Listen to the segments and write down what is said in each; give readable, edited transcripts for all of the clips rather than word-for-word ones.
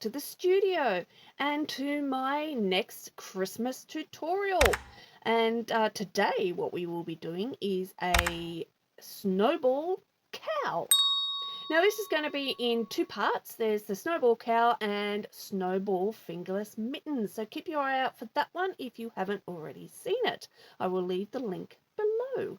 to the studio and to my next Christmas tutorial. And today what we will be doing is a snowball cowl. Now this is going to be in two parts. There's the snowball cowl and snowball fingerless mittens. So keep your eye out for that one if you haven't already seen it. I will leave the link below.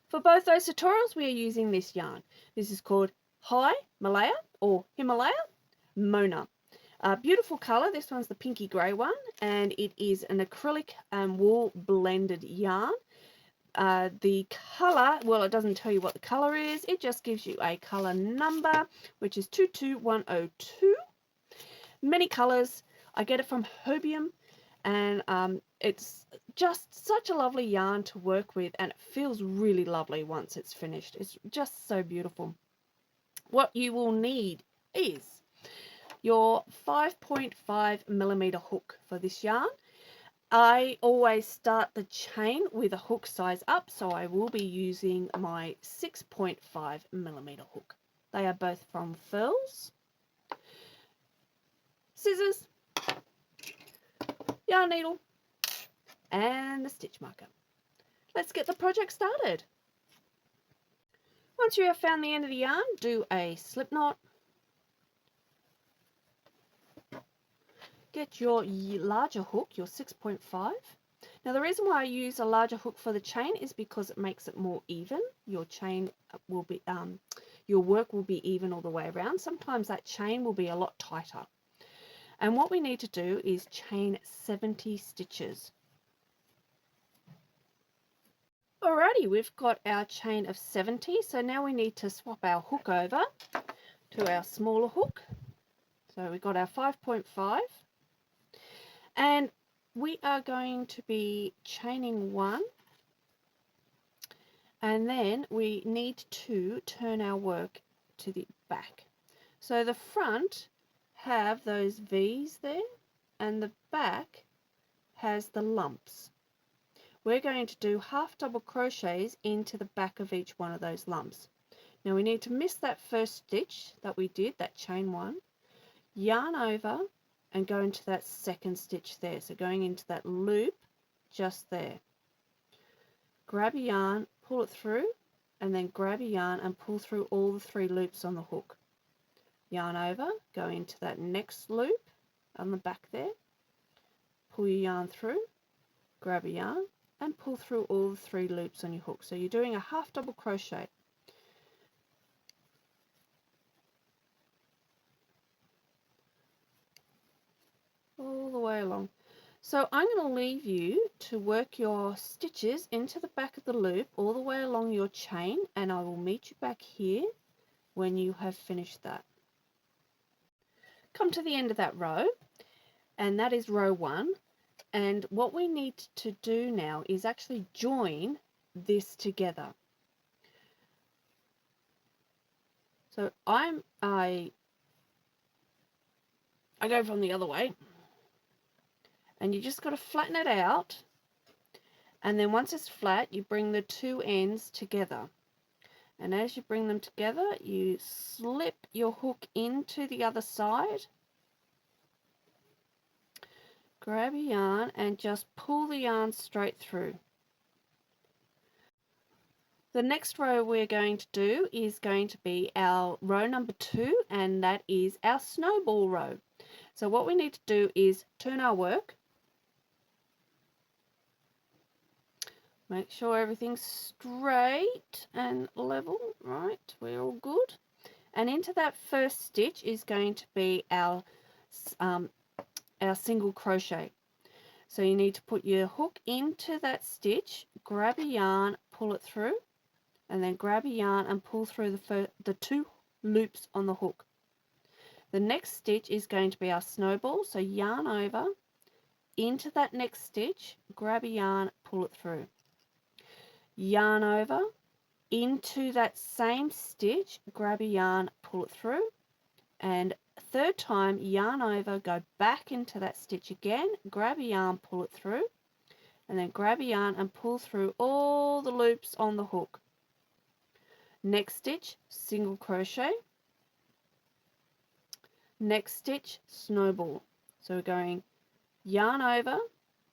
For both those tutorials we are using this yarn. This is called Himalaya or Himalaya Mona. Beautiful colour. This one's the pinky grey one, and it is an acrylic and wool blended yarn. The colour, well, it doesn't tell you what the colour is. It just gives you a colour number, which is 22102. Many colours. I get it from Hobium, and it's just such a lovely yarn to work with, and it feels really lovely once it's finished. It's just so beautiful. What you will need is your 5.5mm hook for this yarn. I always start the chain with a hook size up, so I will be using my 6.5mm hook. They are both from Furls. Scissors, yarn needle, and the stitch marker. Let's get the project started. Once you have found the end of the yarn, do a slip knot. Get your larger hook, your 6.5. Now the reason why I use a larger hook for the chain is because it makes it more even. Your chain will be, your work will be even all the way around. Sometimes that chain will be a lot tighter. And what we need to do is chain 70 stitches. Alrighty, we've got our chain of 70, so now we need to swap our hook over to our smaller hook. So we've got our 5.5, and we are going to be chaining one, and then we need to turn our work to the back. So the front have those V's there, and the back has the lumps. We're going to do half double crochets into the back of each one of those lumps. Now we need to miss that first stitch that we did, that chain one, yarn over and go into that second stitch there. So going into that loop just there. Grab a yarn, pull it through, and then grab a yarn and pull through all the 3 loops on the hook. Yarn over, go into that next loop on the back there, pull your yarn through, grab a yarn, and pull through all the 3 loops on your hook. So you're doing a half double crochet. All the way along. So I'm going to leave you to work your stitches into the back of the loop all the way along your chain, and I will meet you back here when you have finished that. Come to the end of that row, and that is row 1. And what we need to do now is actually join this together. So I go from the other way, and you just got to flatten it out, and then once it's flat you bring the 2 ends together, and as you bring them together you slip your hook into the other side, grab a yarn and just pull the yarn straight through. The next row we're going to do is going to be our row number 2, and that is our snowball row. So what we need to do is turn our work, make sure everything's straight and level, right, we're all good, and into that first stitch is going to be our single crochet. So you need to put your hook into that stitch, grab a yarn, pull it through, and then grab a yarn and pull through the 2 loops on the hook. The next stitch is going to be our snowball, so yarn over, into that next stitch, grab a yarn, pull it through. Yarn over, into that same stitch, grab a yarn, pull it through, and 3rd time yarn over, go back into that stitch again, grab a yarn, pull it through, and then grab a yarn and pull through all the loops on the hook. Next stitch, single crochet, next stitch, snowball. So we're going yarn over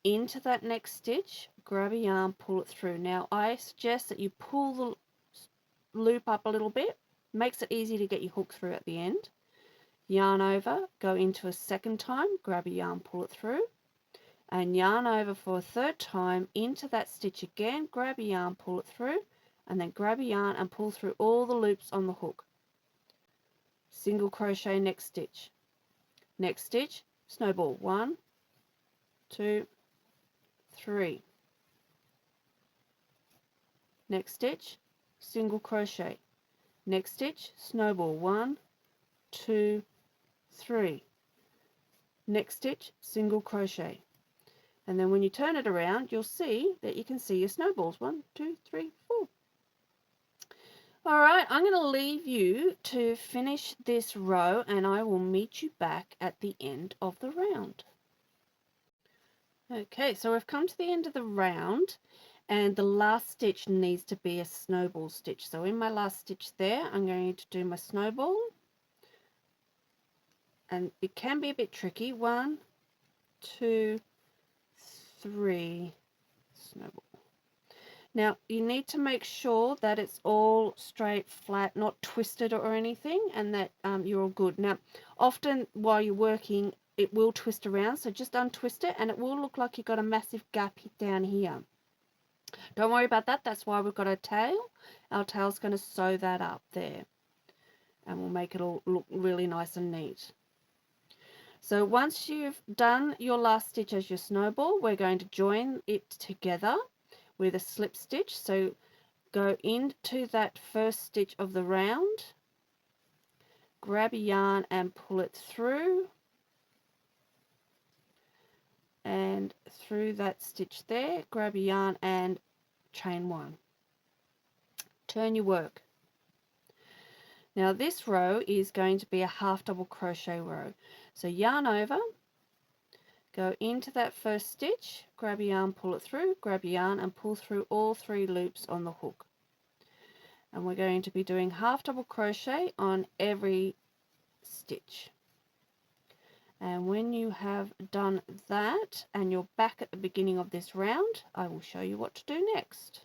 into that next stitch, grab a yarn, pull it through. Now I suggest that you pull the loop up a little bit, makes it easy to get your hook through at the end. Yarn over, go into a second time, grab a yarn, pull it through, and yarn over for a third time into that stitch again, grab a yarn, pull it through, and then grab a yarn and pull through all the loops on the hook. Single crochet next stitch. Next stitch, snowball. 1, 2, 3. Next stitch, single crochet. Next stitch, snowball. 1, 2, 3. Next stitch, single crochet. And then when you turn it around, you'll see that you can see your snowballs. 1, 2, 3, 4. All right, I'm going to leave you to finish this row, and I will meet you back at the end of the round. Okay, so we've come to the end of the round, and the last stitch needs to be a snowball stitch. So in my last stitch there, I'm going to do my snowball, and it can be a bit tricky. 1, 2, 3, snowball. Now you need to make sure that it's all straight, flat, not twisted or anything, and that you're all good. Now often while you're working it will twist around, so just untwist it and it will look like you've got a massive gap down here. Don't worry about that, that's why we've got a tail. Our tail's going to sew that up there, and we'll make it all look really nice and neat. So once you've done your last stitch as your snowball, we're going to join it together with a slip stitch. So go into that first stitch of the round, grab a yarn and pull it through, and through that stitch there, grab a yarn and chain 1. Turn your work. Now this row is going to be a half double crochet row. So yarn over, go into that first stitch, grab a yarn, pull it through, grab a yarn and pull through all 3 loops on the hook. And we're going to be doing half double crochet on every stitch. And when you have done that and you're back at the beginning of this round, I will show you what to do next.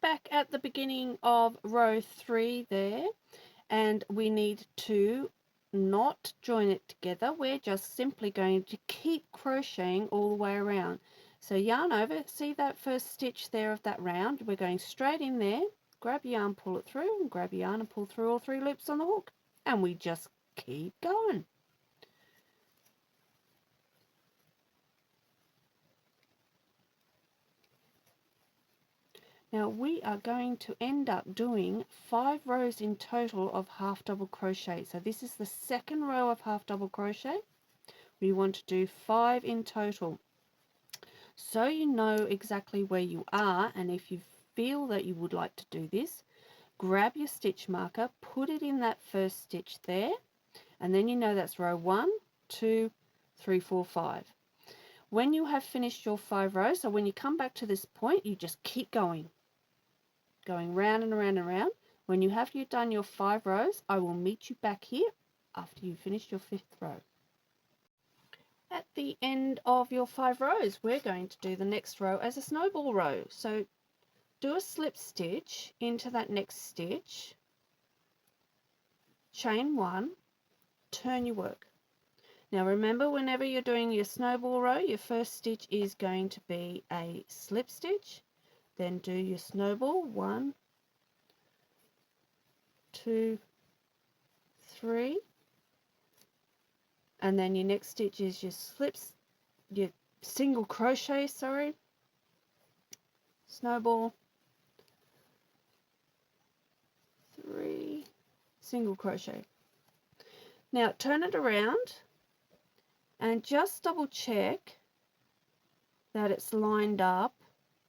Back at the beginning of row 3 there, and we need to not join it together. We're just simply going to keep crocheting all the way around. So yarn over, see that first stitch there of that round, we're going straight in there, grab your yarn, pull it through, and grab your yarn and pull through all 3 loops on the hook, and we just keep going. Now we are going to end up doing 5 rows in total of half double crochet. So this is the second row of half double crochet. We want to do 5 in total. So you know exactly where you are, and if you feel that you would like to do this, grab your stitch marker, put it in that first stitch there, and then you know that's row 1, 2, 3, 4, 5. When you have finished your 5 rows, so when you come back to this point, you just keep going round and around and around. When you have done your 5 rows, I will meet you back here after you finish your 5th row. At the end of your 5 rows, we're going to do the next row as a snowball row. So do a slip stitch into that next stitch, chain 1, turn your work. Now remember, whenever you're doing your snowball row, your first stitch is going to be a slip stitch. Then do your snowball, 1, 2, 3, and then your next stitch is your single crochet, snowball, 3, single crochet. Now turn it around and just double check that it's lined up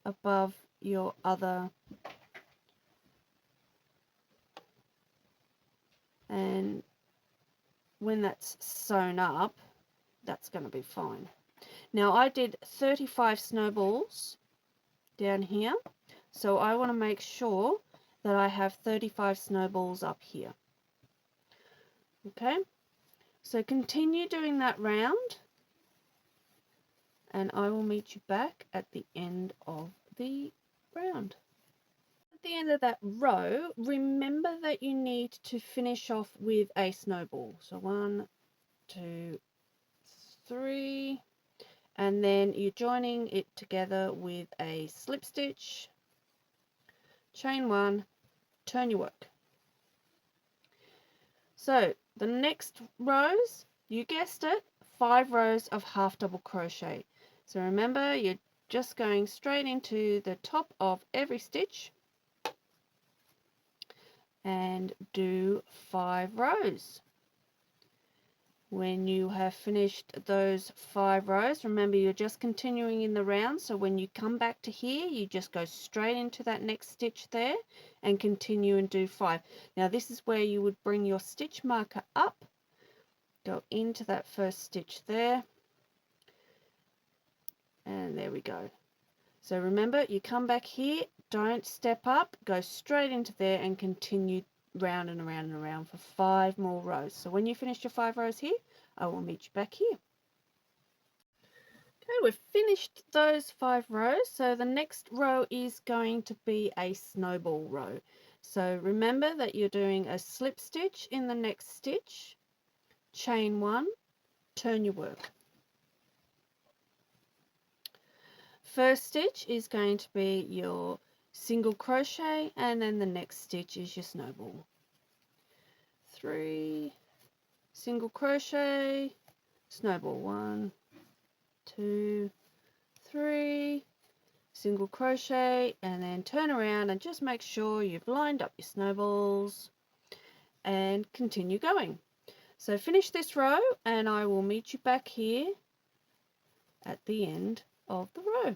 above your other, and when that's sewn up, that's going to be fine. Now I did 35 snowballs down here, so I want to make sure that I have 35 snowballs up here. Okay, so continue doing that round, and I will meet you back at the end of the round. At the end of that row, remember that you need to finish off with a snowball. So 1, 2, 3, and then you're joining it together with a slip stitch, chain 1, turn your work. So the next rows, you guessed it, 5 rows of half double crochet. So remember, you're just going straight into the top of every stitch and do 5 rows. When you have finished those 5 rows, remember you're just continuing in the round, so when you come back to here, you just go straight into that next stitch there and continue and do 5. Now this is where you would bring your stitch marker up, go into that first stitch there, and there we go. So remember, you come back here, don't step up, go straight into there and continue round and around and around for 5 more rows. So when you finish your 5 rows here, I will meet you back here. Okay, we've finished those 5 rows. So the next row is going to be a snowball row. So remember that you're doing a slip stitch in the next stitch, chain 1, turn your work. First stitch is going to be your single crochet, and then the next stitch is your snowball. 3 single crochet, snowball, 1, 2, 3, single crochet, and then turn around and just make sure you've lined up your snowballs and continue going. So finish this row and I will meet you back here at the end of the row.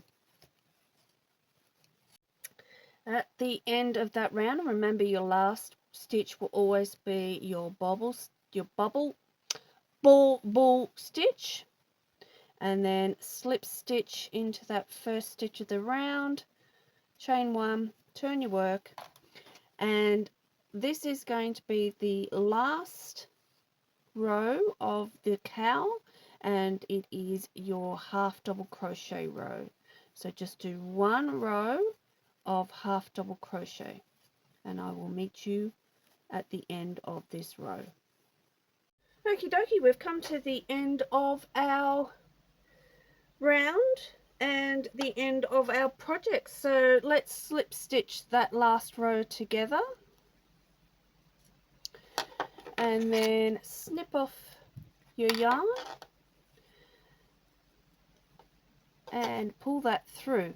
At the end of that round, remember your last stitch will always be your bauble stitch, and then slip stitch into that first stitch of the round, chain 1, turn your work, and this is going to be the last row of the cowl, and it is your half double crochet row. So just do 1 row of half double crochet and I will meet you at the end of this row. Okie dokie, we've come to the end of our round and the end of our project. So let's slip stitch that last row together and then snip off your yarn and pull that through.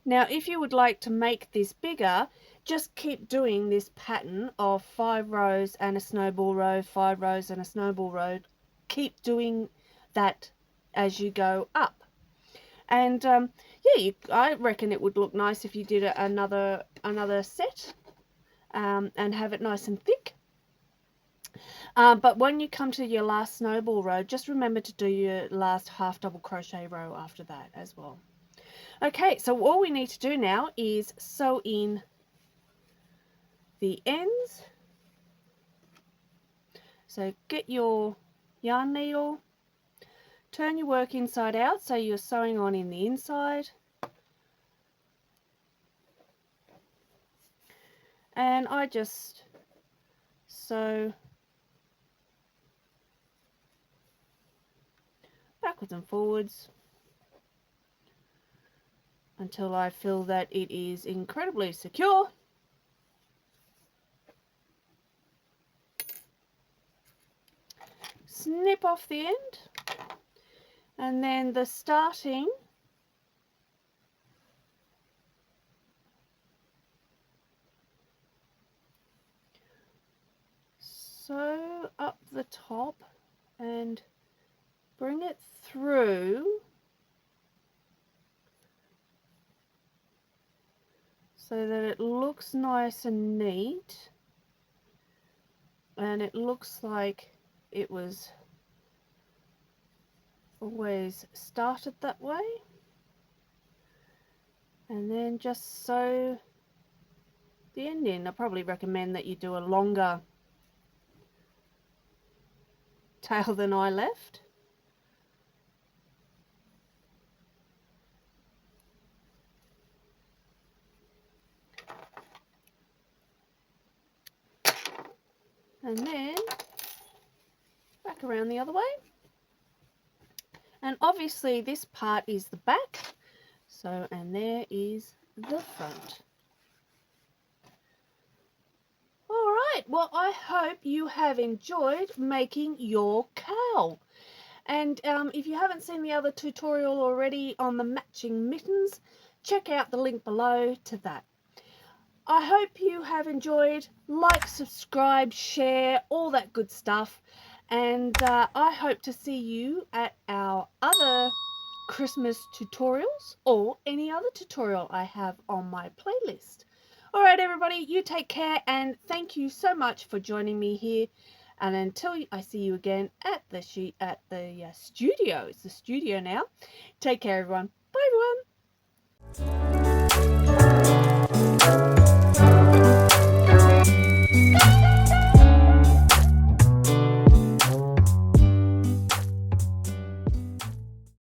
Now if you would like to make this bigger, just keep doing this pattern of 5 rows and a snowball row, 5 rows and a snowball row. Keep doing that as you go up. And yeah, I reckon it would look nice if you did another set and have it nice and thick. But when you come to your last snowball row, just remember to do your last half double crochet row after that as well. Okay, so all we need to do now is sew in the ends. So get your yarn needle, turn your work inside out so you're sewing on in the inside, and I just sew backwards and forwards until I feel that it is incredibly secure. Snip off the end, and then the starting sew up the top and bring it through so that it looks nice and neat, and it looks like it was always started that way. And then just sew the end in. I probably recommend that you do a longer tail than I left. And then back around the other way. And obviously this part is the back. So, and there is the front. Alright, well I hope you have enjoyed making your cowl. And if you haven't seen the other tutorial already on the matching mittens, check out the link below to that. I hope you have enjoyed. Like, subscribe, share, all that good stuff. And I hope to see you at our other Christmas tutorials or any other tutorial I have on my playlist. All right, everybody, you take care, and thank you so much for joining me here. And until I see you again at the studio, it's the studio now. Take care, everyone. Bye, everyone.